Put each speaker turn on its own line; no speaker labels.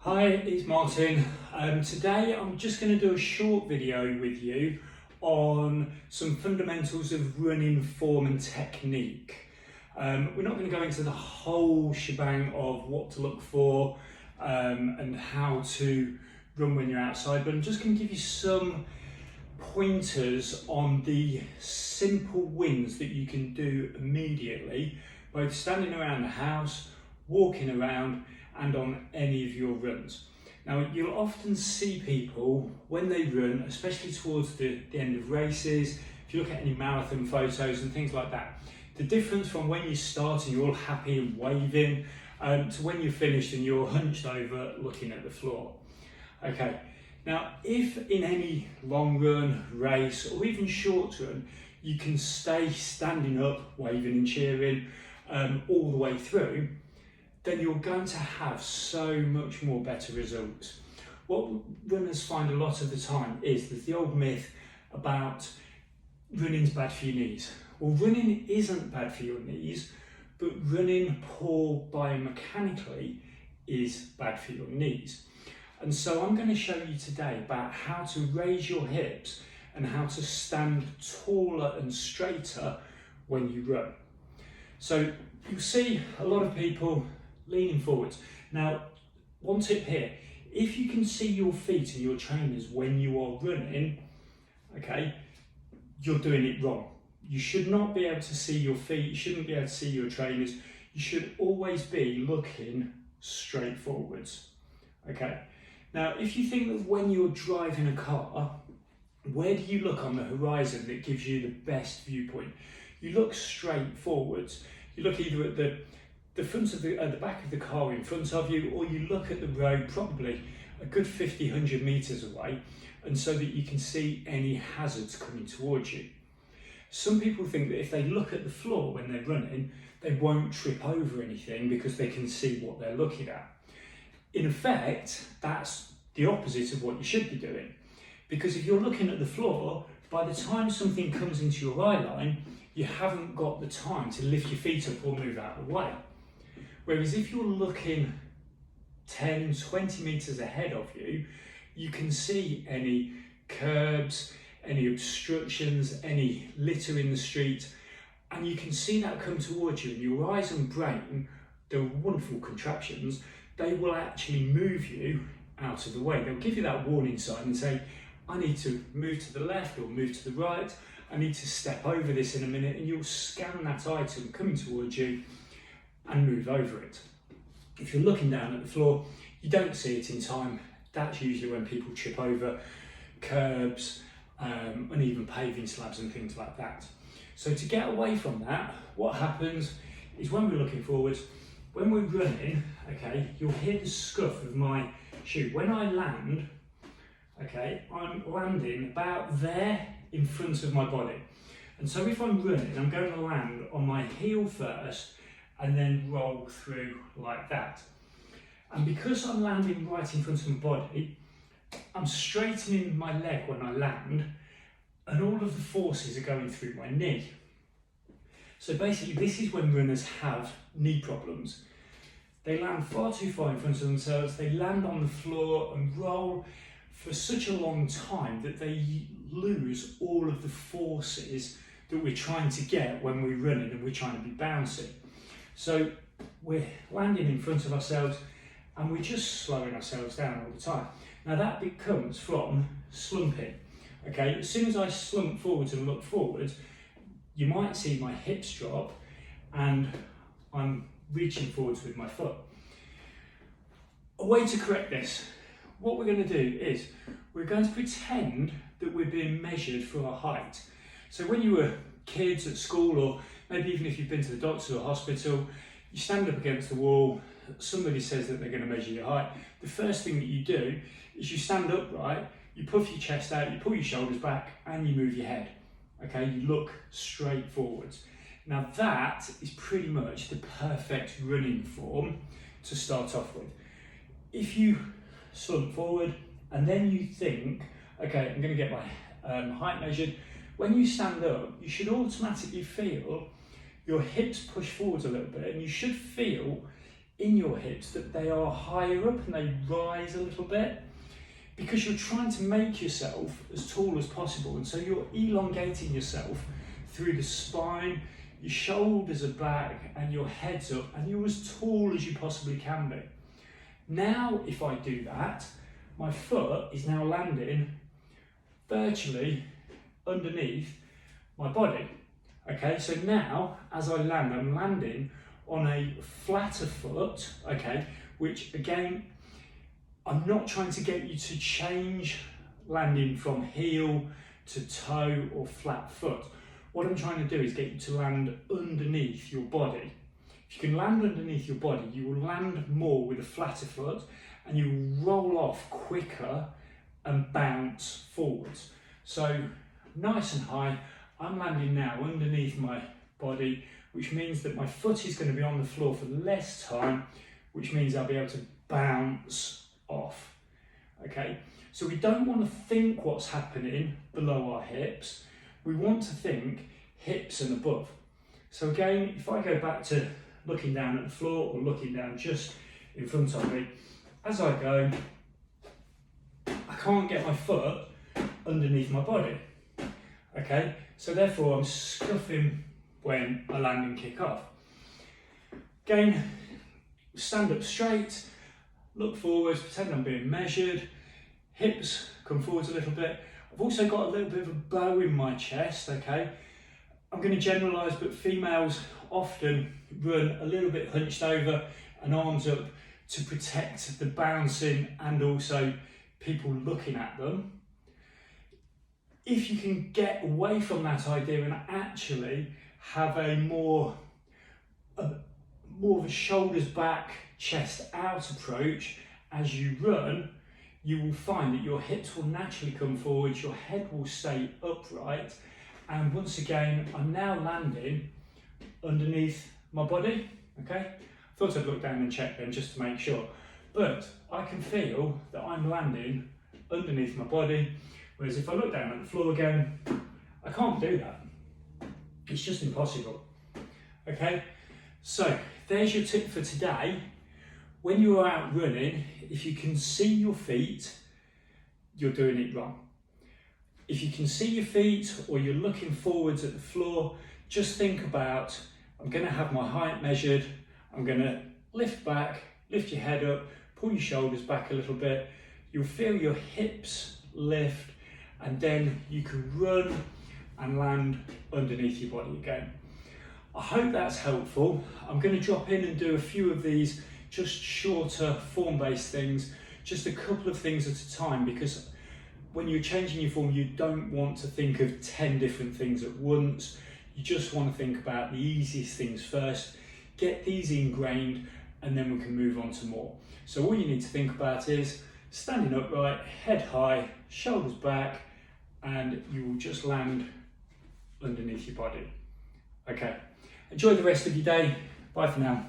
Hi, it's Martin. Today I'm just going to do a short video with you on some fundamentals of running form and technique. We're not going to go into the whole shebang of what to look for and how to run when you're outside, but I'm just going to give you some pointers on the simple wins that you can do immediately, both standing around the house, walking around, and on any of your runs. Now, you'll often see people when they run, especially towards the end of races, if you look at any marathon photos and things like that, the difference from when you start and you're all happy and waving to when you're finished and you're hunched over looking at the floor. Okay, now if in any long run, race, or even short run, you can stay standing up, waving and cheering all the way through, then you're going to have so much more better results. What runners find a lot of the time is there's the old myth about running's bad for your knees. Well, running isn't bad for your knees, but running poor biomechanically is bad for your knees. And so I'm going to show you today about how to raise your hips and how to stand taller and straighter when you run. So you'll see a lot of people leaning forwards. Now, one tip here, if you can see your feet and your trainers when you are running, okay, you're doing it wrong. You should not be able to see your feet, you shouldn't be able to see your trainers, you should always be looking straight forwards, okay? Now, if you think that when you're driving a car, where do you look on the horizon that gives you the best viewpoint? You look straight forwards. You look either at the front of the back of the car in front of you, or you look at the road probably a good 50-100 meters away, and so that you can see any hazards coming towards you. Some people think that if they look at the floor when they're running, they won't trip over anything because they can see what they're looking at. In effect, that's the opposite of what you should be doing, because if you're looking at the floor, by the time something comes into your eye line, you haven't got the time to lift your feet up or move out of the way. Whereas if you're looking 10, 20 meters ahead of you, you can see any curbs, any obstructions, any litter in the street, and you can see that come towards you, and your eyes and brain, they're wonderful contraptions, they will actually move you out of the way. They'll give you that warning sign and say, I need to move to the left or move to the right, I need to step over this in a minute, and you'll scan that item coming towards you and move over it. If you're looking down at the floor, you don't see it in time. That's usually when people trip over curbs, uneven paving slabs and things like that. So to get away from that, what happens is when we're looking forwards, when we're running, okay, you'll hear the scuff of my shoe. When I land, okay, I'm landing about there in front of my body. And so if I'm running, I'm going to land on my heel first and then roll through like that. And because I'm landing right in front of my body, I'm straightening my leg when I land, and all of the forces are going through my knee. So basically, this is when runners have knee problems. They land far too far in front of themselves, they land on the floor and roll for such a long time that they lose all of the forces that we're trying to get when we're running and we're trying to be bouncy. So we're landing in front of ourselves and we're just slowing ourselves down all the time. Now that comes from slumping. Okay, as soon as I slump forwards and look forwards, you might see my hips drop and I'm reaching forwards with my foot. A way to correct this, what we're going to do is we're going to pretend that we're being measured for our height. So when you were kids at school, or maybe even if you've been to the doctor or hospital, you stand up against the wall, somebody says that they're going to measure your height. The first thing that you do is you stand upright, you puff your chest out, you pull your shoulders back, and you move your head. Okay, you look straight forwards. Now that is pretty much the perfect running form to start off with. If you slump forward and then you think, okay, I'm going to get my height measured, when you stand up, you should automatically feel your hips push forwards a little bit, and you should feel in your hips that they are higher up and they rise a little bit, because you're trying to make yourself as tall as possible, and so you're elongating yourself through the spine, your shoulders are back and your head's up, and you're as tall as you possibly can be. Now if I do that, my foot is now landing virtually underneath my body. Okay, so now as I land, I'm landing on a flatter foot, okay, which again, I'm not trying to get you to change landing from heel to toe or flat foot. What I'm trying to do is get you to land underneath your body. If you can land underneath your body, you will land more with a flatter foot and you will roll off quicker and bounce forwards. So nice and high, I'm landing now underneath my body, which means that my foot is going to be on the floor for less time, which means I'll be able to bounce off. Okay, so we don't want to think what's happening below our hips, we want to think hips and above. So again, if I go back to looking down at the floor or looking down just in front of me, as I go, I can't get my foot underneath my body. Okay, so therefore I'm scuffing when I land and kick off. Again, stand up straight, look forwards, pretend I'm being measured, hips come forwards a little bit. I've also got a little bit of a bow in my chest, okay? I'm going to generalise, but females often run a little bit hunched over and arms up to protect the bouncing and also people looking at them. If you can get away from that idea and actually have a more of a shoulders back, chest out approach as you run, you will find that your hips will naturally come forward, your head will stay upright, and once again, I'm now landing underneath my body, okay? Thought I'd look down and check then just to make sure, but I can feel that I'm landing underneath my body, whereas if I look down at the floor again, I can't do that. It's just impossible, okay? So there's your tip for today. When you're out running, if you can see your feet, you're doing it wrong. If you can see your feet or you're looking forwards at the floor, just think about, I'm going to have my height measured, I'm going to lift back, lift your head up, pull your shoulders back a little bit, you'll feel your hips lift, and then you can run and land underneath your body again. I hope that's helpful. I'm going to drop in and do a few of these just shorter form-based things, just a couple of things at a time, because when you're changing your form, you don't want to think of 10 different things at once. You just want to think about the easiest things first, get these ingrained, and then we can move on to more. So all you need to think about is standing upright, head high, shoulders back, and you will just land underneath your body. Okay, enjoy the rest of your day. Bye for now.